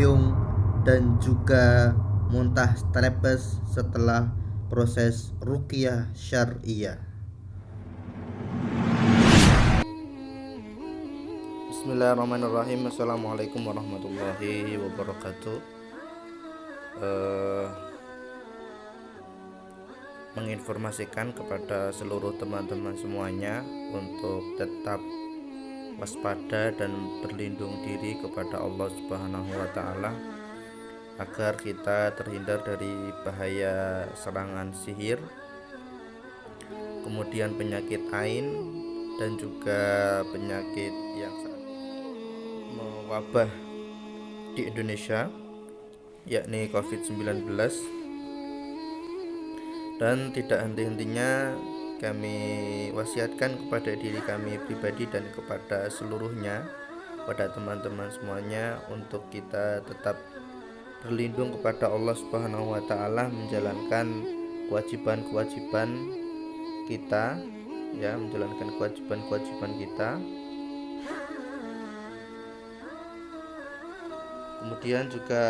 payung, dan juga muntah strepes setelah proses ruqyah syariah. Bismillahirrahmanirrahim. Assalamualaikum warahmatullahi wabarakatuh. Menginformasikan kepada seluruh teman-teman semuanya untuk tetap waspada dan berlindung diri kepada Allah Subhanahu wa taala agar kita terhindar dari bahaya serangan sihir, kemudian penyakit ain, dan juga penyakit yang mewabah di Indonesia, yakni COVID-19. Dan tidak henti-hentinya kami wasiatkan kepada diri kami pribadi dan kepada seluruhnya, pada teman-teman semuanya, untuk kita tetap berlindung kepada Allah Subhanahu wa taala, menjalankan kewajiban-kewajiban kita, menjalankan kewajiban-kewajiban kita. Kemudian juga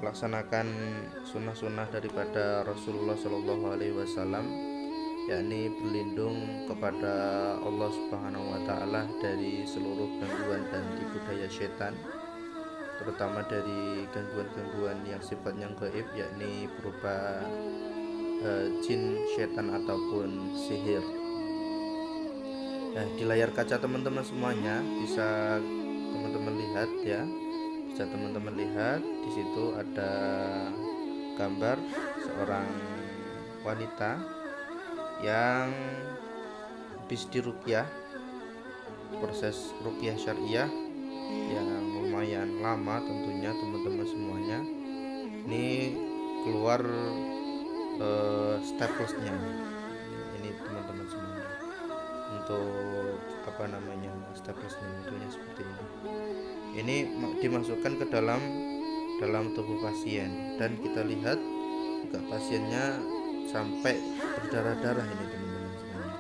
melaksanakan sunnah-sunnah daripada Rasulullah Shallallahu Alaihi Wasallam, yakni berlindung kepada Allah Subhanahu Wa Taala dari seluruh gangguan dan tipu daya setan, terutama dari gangguan-gangguan yang sifatnya gaib, yakni berupa jin, setan ataupun sihir. Nah, di layar kaca teman-teman semuanya bisa teman-teman lihat di situ ada gambar seorang wanita yang habis diruqyah, proses ruqyah syariah yang lumayan lama tentunya teman-teman semuanya. Ini keluar staplesnya ini teman-teman semuanya, untuk staplesnya tentunya seperti ini dimasukkan ke dalam tubuh pasien, dan kita lihat juga pasiennya sampai berdarah-darah ini teman-teman semuanya,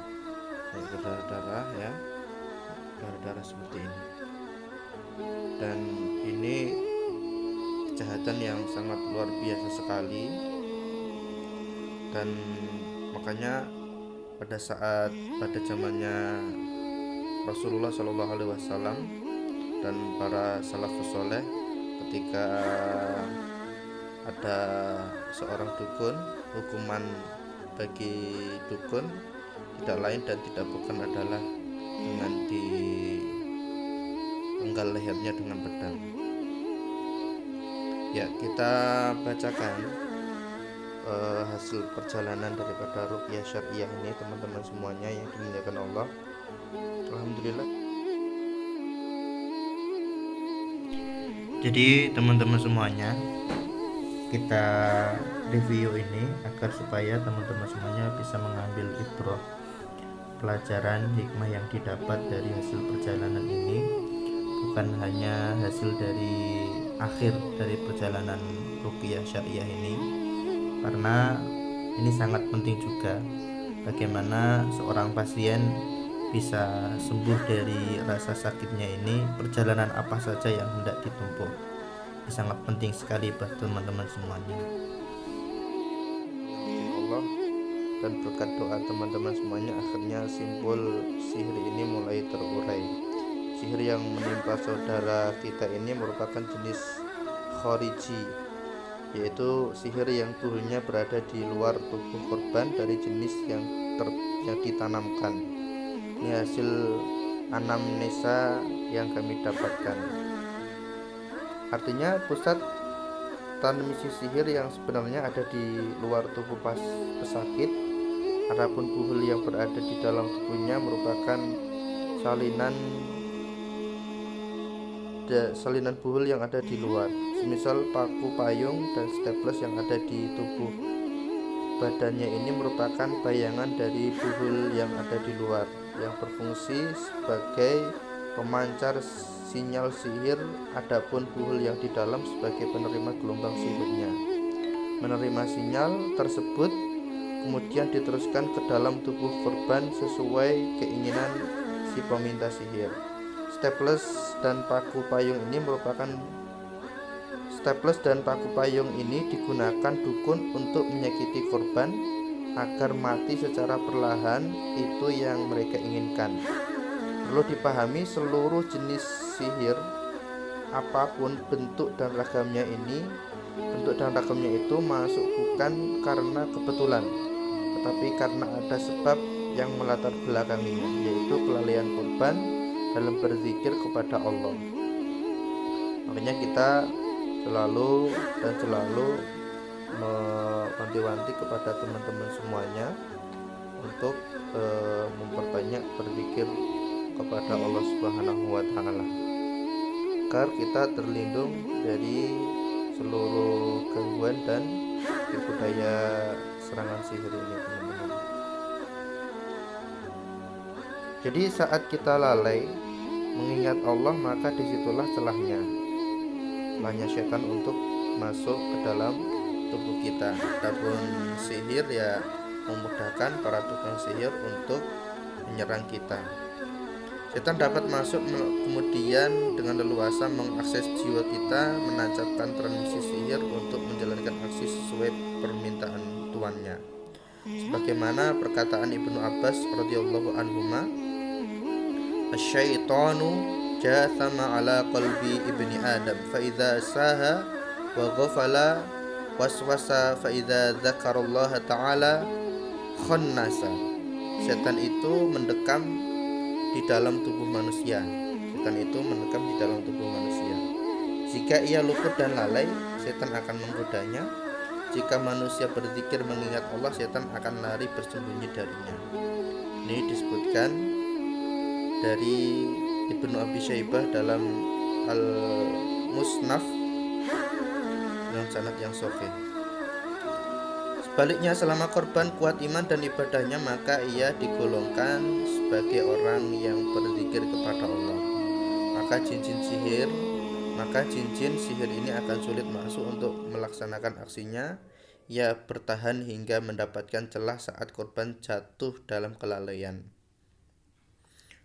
berdarah seperti ini. Dan ini kejahatan yang sangat luar biasa sekali, dan makanya pada zamannya Rasulullah Shallallahu Alaihi Wasallam dan para salafus soleh, ketika ada seorang dukun, hukuman bagi dukun tidak lain dan tidak bukan adalah dengan dipenggal lehernya dengan pedang. Ya, kita bacakan hasil perjalanan daripada ruqyah syariah ini teman-teman semuanya yang dimuliakan Allah. Alhamdulillah. Jadi teman-teman semuanya, kita review ini agar supaya teman-teman semuanya bisa mengambil ibrah, pelajaran hikmah yang didapat dari hasil perjalanan ini, bukan hanya hasil dari akhir dari perjalanan ruqyah syariah ini, karena ini sangat penting juga bagaimana seorang pasien bisa sembuh dari rasa sakitnya ini, perjalanan apa saja yang hendak ditempuh. Ini sangat penting sekali buat teman-teman semuanya. Allah dan berkat doa teman-teman semuanya, akhirnya simpul sihir ini mulai terurai. Sihir yang menimpa saudara kita ini merupakan jenis khariji, yaitu sihir yang buhulnya berada di luar tubuh korban dari jenis yang ditanamkan. Ini hasil anamnesa yang kami dapatkan. Artinya pusat transmisi sihir yang sebenarnya ada di luar tubuh pesakit, adapun buhul yang berada di dalam tubuhnya merupakan salinan buhul yang ada di luar, semisal paku payung dan staples yang ada di tubuh badannya ini merupakan bayangan dari buhul yang ada di luar, yang berfungsi sebagai pemancar sinyal sihir, adapun buhul yang di dalam sebagai penerima gelombang sihirnya. Menerima sinyal tersebut kemudian diteruskan ke dalam tubuh korban sesuai keinginan si peminta sihir. Staples dan paku payung ini merupakan Staples dan paku payung ini digunakan dukun untuk menyakiti korban agar mati secara perlahan. Itu yang mereka inginkan. Perlu dipahami, seluruh jenis sihir apapun bentuk dan ragamnya itu masuk bukan karena kebetulan, tetapi karena ada sebab yang melatar belakanginya, yaitu kelalaian korban dalam berzikir kepada Allah. Makanya kita selalu mewanti-wanti kepada teman-teman semuanya untuk memperbanyak berzikir kepada Allah Subhanahu wa Ta'ala, agar kita terlindung dari seluruh gangguan dan tipu daya serangan sihir ini, teman-teman. Jadi saat kita lalai mengingat Allah, maka disitulah celahnya setan untuk masuk ke dalam tubuh kita. Adapun sihir ya memudahkan para tukang sihir untuk menyerang kita. Setan dapat masuk kemudian dengan leluasa mengakses jiwa kita, menancapkan transmisi sihir untuk menjalankan aksi sesuai permintaan tuannya. Sebagaimana perkataan Ibnu Abbas radhiyallahu anhuma, "Asy-syaitanu jathama ala qalbi ibni Adam, fa idza saha wa ghafala waswasa, fa idza dzakarallaha ta'ala khannasa." Setan itu mendekam di dalam tubuh manusia. Jika ia luput dan lalai, setan akan menggodanya. Jika manusia berzikir mengingat Allah, setan akan lari bersembunyi darinya. Ini disebutkan dari Ibnu Abi Syaibah dalam Al-Musnaf dengan sanad yang sahih. Sebaliknya, selama korban kuat iman dan ibadahnya, maka ia digolongkan sebagai orang yang berzikir kepada Allah. Maka jin-jin sihir ini akan sulit masuk untuk melaksanakan aksinya. Ia bertahan hingga mendapatkan celah saat korban jatuh dalam kelalaian.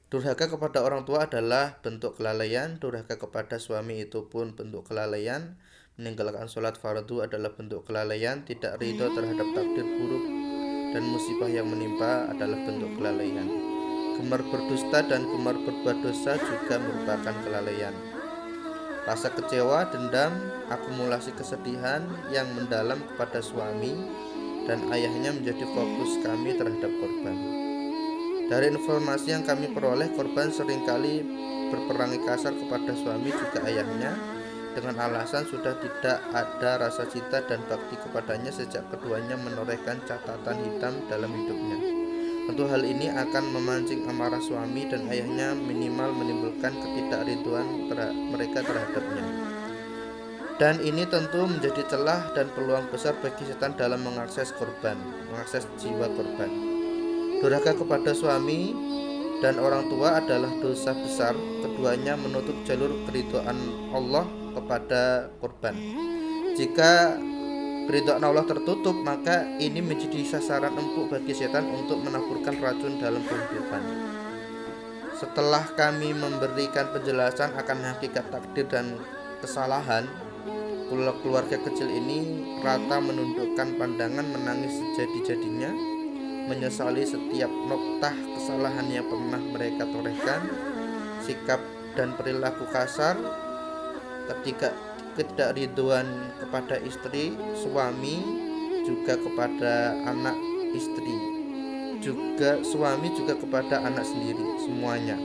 Durhaka kepada orang tua adalah bentuk kelalaian. Durhaka kepada suami itu pun bentuk kelalaian. Meninggalkan sholat fardu adalah bentuk kelalaian. Tidak ridho terhadap takdir buruk dan musibah yang menimpa adalah bentuk kelalaian. Gemar berdusta dan gemar berbuat dosa juga merupakan kelalaian. Rasa kecewa, dendam, akumulasi kesedihan yang mendalam kepada suami dan ayahnya menjadi fokus kami terhadap korban. Dari informasi yang kami peroleh, korban seringkali berperangi kasar kepada suami juga ayahnya dengan alasan sudah tidak ada rasa cinta dan bakti kepadanya sejak keduanya menorehkan catatan hitam dalam hidupnya. Tentu hal ini akan memancing amarah suami dan ayahnya, minimal menimbulkan ketidakridhoan mereka terhadapnya. Dan ini tentu menjadi celah dan peluang besar bagi setan dalam mengakses jiwa korban. Durhaka kepada suami dan orang tua adalah dosa besar. Keduanya menutup jalur keridhaan Allah kepada korban. Jika keridhaan Allah tertutup, maka ini menjadi sasaran empuk bagi setan untuk menaburkan racun dalam kehidupan. Setelah kami memberikan penjelasan akan hakikat takdir dan kesalahan, keluarga kecil ini rata menundukkan pandangan, menangis sejadi-jadinya, menyesali setiap noktah kesalahan yang pernah mereka torehkan. Sikap dan perilaku kasar, ketidakridhoan kepada istri, suami, juga kepada anak istri, suami juga kepada anak sendiri, semuanya.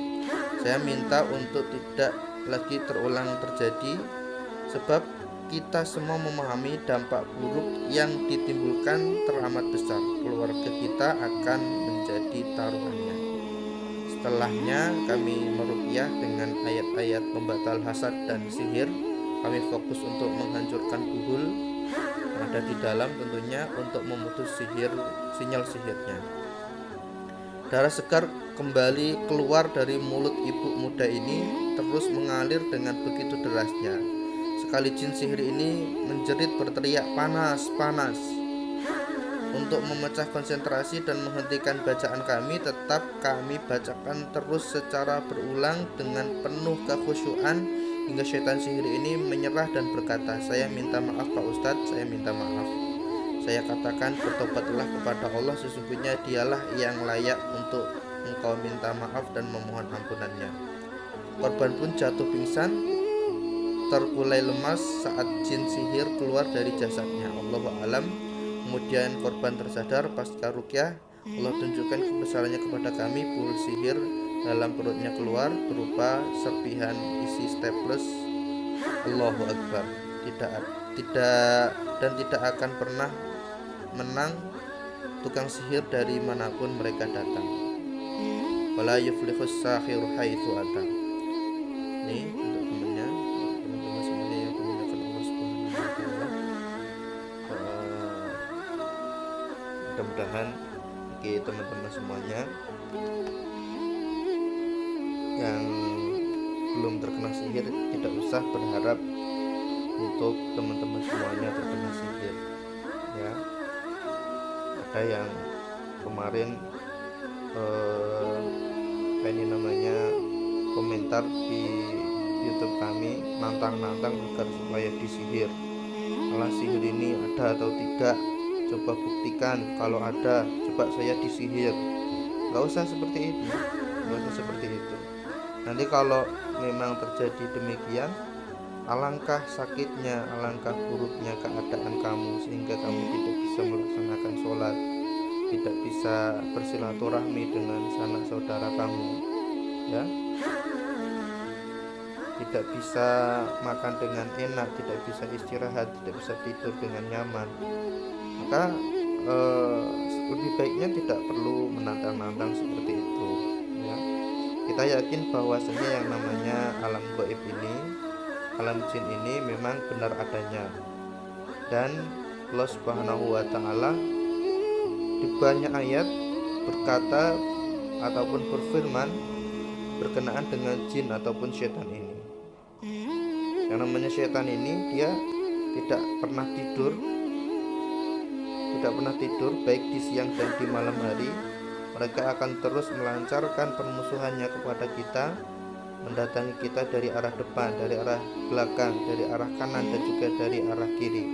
Saya minta untuk tidak lagi terulang terjadi, sebab kita semua memahami dampak buruk yang ditimbulkan teramat besar. Keluarga kita akan menjadi taruhannya. Setelahnya kami meruqyah dengan ayat-ayat pembatal hasad dan sihir. Kami fokus untuk menghancurkan buhul yang ada di dalam, tentunya untuk memutus sinyal sihirnya. Darah segar kembali keluar dari mulut ibu muda ini, terus mengalir dengan begitu derasnya. Sekali jin sihir ini menjerit berteriak, "Panas, panas!" Untuk memecah konsentrasi dan menghentikan bacaan kami, tetap kami bacakan terus secara berulang dengan penuh kekhusyuan hingga syaitan sihir ini menyerah dan berkata, "Saya minta maaf Pak Ustadz, saya minta maaf." Saya katakan, "Bertobatlah kepada Allah, sesungguhnya dialah yang layak untuk engkau minta maaf dan memohon ampunannya." Korban pun jatuh pingsan, terkulai lemas saat jin sihir keluar dari jasadnya. Allahu alam. Kemudian korban tersadar pasca ruqyah. Allah tunjukkan kebesarannya kepada kami. Bulir sihir dalam perutnya keluar berupa serpihan isi staples. Allahu akbar. Tidak akan pernah menang tukang sihir dari manapun mereka datang. Wala yuflihus sahiru haitsu ata. Ini untuk temannya, teman-teman semuanya yang dimuliakan Allah Subhanahu wa taala. Mudah-mudahan bagi teman-teman semuanya yang belum terkena sihir tidak usah berharap untuk teman-teman semuanya terkena sihir, ya. Ada yang kemarin komentar di YouTube kami nantang-nantang agar supaya disihir. Kalau sihir ini ada atau tidak, coba buktikan. Kalau ada, coba saya disihir. Gak usah seperti itu, Nanti kalau memang terjadi demikian, alangkah sakitnya, alangkah buruknya keadaan kamu, sehingga kamu tidak bisa melaksanakan sholat, tidak bisa bersilaturahmi dengan sanak saudara kamu, ya, tidak bisa makan dengan enak, tidak bisa istirahat, tidak bisa tidur dengan nyaman. Maka lebih baiknya tidak perlu menantang-nantang seperti itu, ya. Kita yakin bahwasanya yang namanya alam gaib ini, alam jin ini memang benar adanya, dan Allah Subhanahu wa taala di banyak ayat berkata ataupun berfirman berkenaan dengan jin ataupun syaitan ini. Yang namanya syaitan ini dia tidak pernah tidur baik di siang dan di malam hari. Mereka akan terus melancarkan permusuhannya kepada kita, mendatangi kita dari arah depan, dari arah belakang, dari arah kanan, dan juga dari arah kiri.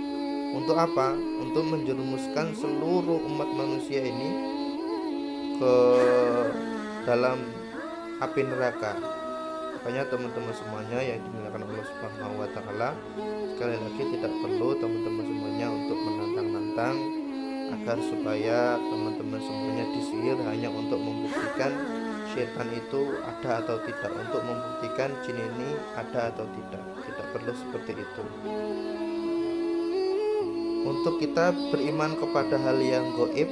Untuk apa? Untuk menjerumuskan seluruh umat manusia ini ke dalam api neraka. Makanya teman-teman semuanya yang dimuliakan Allah Subhanahu wa taala, sekali lagi tidak perlu teman-teman semuanya untuk menantang-nantang agar supaya teman-teman semuanya disihir hanya untuk membuktikan syaitan itu ada atau tidak, untuk membuktikan jin ini ada atau tidak. Tidak perlu seperti itu. Untuk kita beriman kepada hal yang gaib,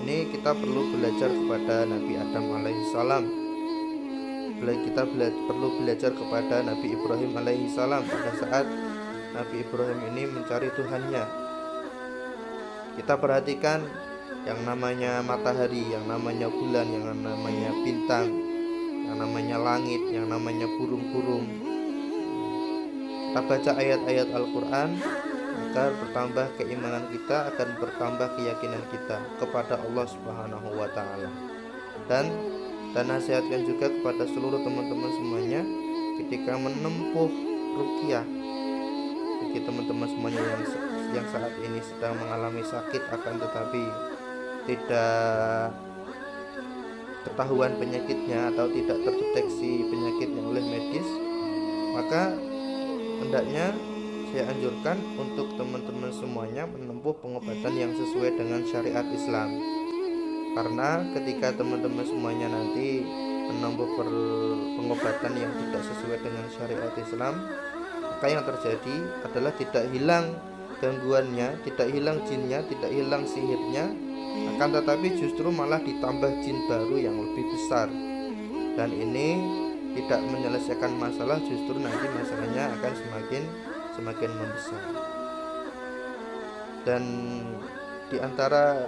ini kita perlu belajar kepada Nabi Adam alaihissalam. Kita perlu belajar kepada Nabi Ibrahim alaihissalam pada saat Nabi Ibrahim ini mencari Tuhannya. Kita perhatikan yang namanya matahari, yang namanya bulan, yang namanya bintang, yang namanya langit, yang namanya burung-burung. Kita baca ayat-ayat Al-Quran agar bertambah keimanan kita, akan bertambah keyakinan kita kepada Allah Subhanahu wa taala. Dan nasihatkan juga kepada seluruh teman-teman semuanya ketika menempuh ruqyah, bagi teman-teman semuanya yang saat ini sedang mengalami sakit akan tetapi tidak ketahuan penyakitnya atau tidak terdeteksi penyakitnya oleh medis, maka hendaknya saya anjurkan untuk teman-teman semuanya menempuh pengobatan yang sesuai dengan syariat Islam. Karena ketika teman-teman semuanya nanti menempuh pengobatan yang tidak sesuai dengan syariat Islam, maka yang terjadi adalah tidak hilang gangguannya, tidak hilang jinnya, tidak hilang sihirnya, akan tetapi justru malah ditambah jin baru yang lebih besar. Dan ini tidak menyelesaikan masalah, justru nanti masalahnya akan semakin membesar. Dan di antara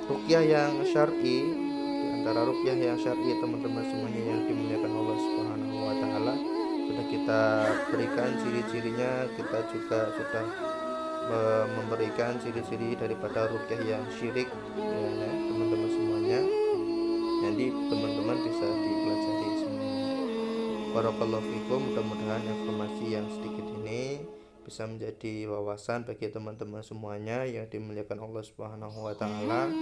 ruqyah yang syar'i, teman-teman semuanya yang dimuliakan Allah Subhanahu wa taala, sudah kita berikan ciri-cirinya. Kita juga sudah memberikan ciri-ciri daripada ruqyah yang syirik, ya, teman-teman semuanya. Jadi teman-teman bisa dipelajari semuanya. Barakallahu fikum, mudah-mudahan informasi yang sedikit ini bisa menjadi wawasan bagi teman-teman semuanya yang dimuliakan Allah Subhanahu wa taala.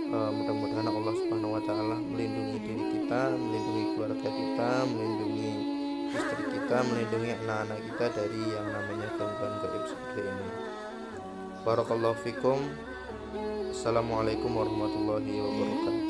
Mudah-mudahan Allah Subhanahu wa taala melindungi diri kita, melindungi keluarga kita, melindungi istri kita, melindungi anak-anak kita dari yang namanya gangguan gaib seperti ini. Barakallahu fikum. Assalamualaikum warahmatullahi wabarakatuh.